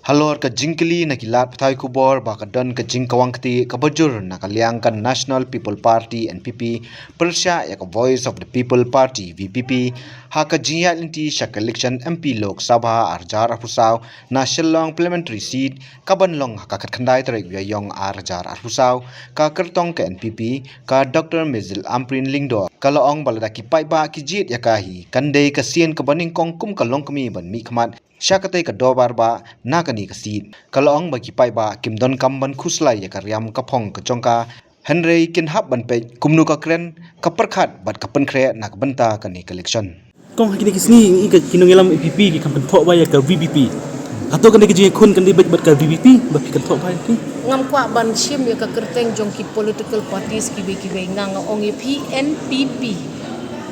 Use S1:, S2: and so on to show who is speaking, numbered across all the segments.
S1: Halor ka jingkili na kilat patai kubor ba kadon ka jingkawang kti kabajur na kaliangkan National People Party NPP persya ya ka Voice of the People Party VPP ha ka jiya linti syak election MP Lok Sabha arjar arpusaw na Shillong parliamentary seat kabanlong hakakat khandai tarik yong arjar arpusaw ka kertong ka NPP ka Dr. Mezil Amprin Lingdo kalaong balada ki pai ba ki jit yakahi kandai ka sien ka baning kong kum kalong kami ban mi khamat Syakatai ka dobar ba nakani ka seat kalaong bagi pai ba kimdon kamban khuslai ya karyam kapong ka jongka Henry kinhap ban pe kumnu ka kren ka perkhat bat ka penkre nak benta kani collection
S2: kong hakini kisni i ka kinongelam EPP ki kampan thok ba ya ka VPP atau kan dikji khun kan dibat ka VPP ba kan thok ba ki
S3: ngam kwa ban shim ya ka kerteng jong ki political parties ki be ngang ong NPP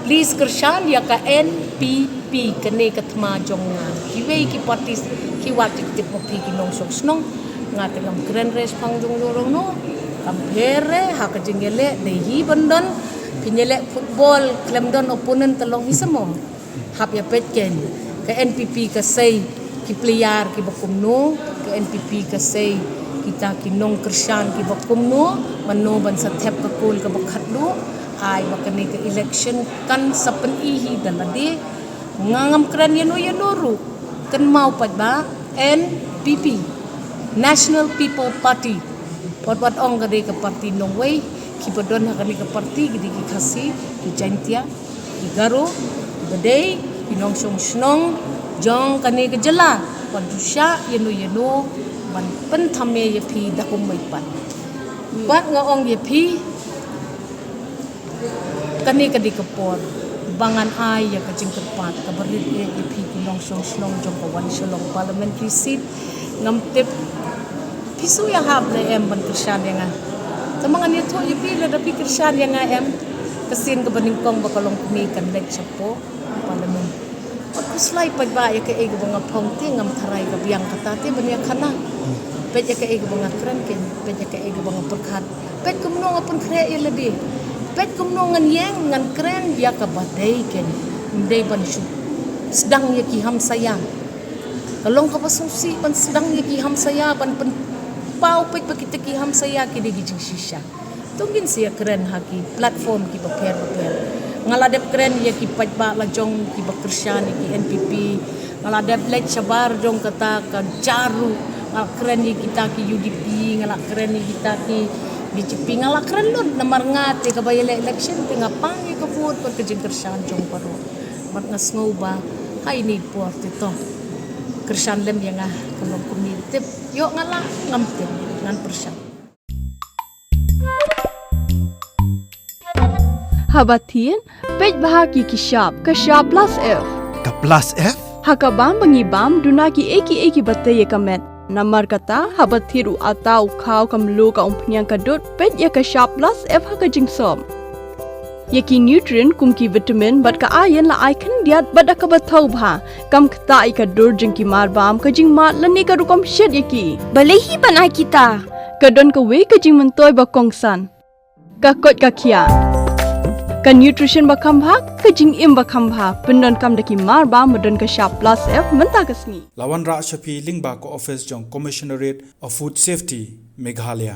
S3: please kershan ya ka NPP kene katma jong kiwe ki parties ki wakti tip mopi ki nong sok snong ngate ngam grand race pang jong jorong no kampere ha ka jengele de hi bandon pinyele football klemdon opponent telong hisamo hap ya petken ka NPP ka say ki player ki bakumno ka NPP ka say kita ki nong kershan ki bakumno manno ban sa thep ka kul ka bakhatlu ai bakani ke election kan sapen ihi dalade ngangam kran yanu kan mau pat ba NPP National People Party pot ong gade ke parti nongwei ki podon hakani ke parti gidi ki khasi ki jantia ki garo gade ki nong song snong jong kani ke jela padusya yanu ban pen thame ye phi dakum mai pat bat nga ong ye phi kani kadi kapor bangan ai ya kajing kerpat kabarit ye ipi kinong song jong kawan Shillong parliamentary seat ngam tip pisu ya hab le em ban kershan yang tamangan ye tho ipi le dapi kershan yang em kesin ke baning kong bakalong kumi kan lek chapo parliament kuslai pad ba ya ke eg banga phong ti ngam tharai ka biang kata ti bania khana pet ya ke eg banga kran ken pet ya ke eg banga perkhat pet kumno apun kre ye lebi pet kumnongan yang ngan keren ya ka badai ken ndai ban shu sedang ye ki ham saya kalong ka pasusi ban sedang ye ki ham saya ban pen pau pet pakita ki ham saya ki digi shisha tungin sia keren haki platform ki baper ngaladep keren ye ki pat ba la jong ki bakersyan ki NPP ngaladep lek sabar jong kata ka jaru keren ye kita ki UDP ngalak keren ye kita ki BJP ngalak keren lun namar ngate ka bayele election tinga pangi ka vote per kejeng kershan jong paro mat ngasngau ba hai ni por tito kershan lem yang kalong komitip yo ngala ngamtip ngan persyan
S4: Habatin pej bahagi ki shop plus F
S5: Ka plus F?
S4: hakabam bangibam dunaki eki batay kamet Namar kata habat thiru atau kau kamlu ka umpnyang kadut pet ya ka shop plus F ka jingsom. Yaki nutrient kum ki vitamin bat ka iron la icon diat bat ka bathau bha kam kta I ka dur jing ki mar bam ka jing mat la ni ka rukom shed yaki. Balehi banai kita. Ka don ka we ka jing mentoy ba kongsan. Ka kot ka kia. Ka nutrition ba khambha ka jing im ba khambha pendon kam daki mar ba modon ka shop plus F menta kasni
S5: Lawan Ra Shafi Lingba ko office jong Commissionerate of Food Safety Meghalaya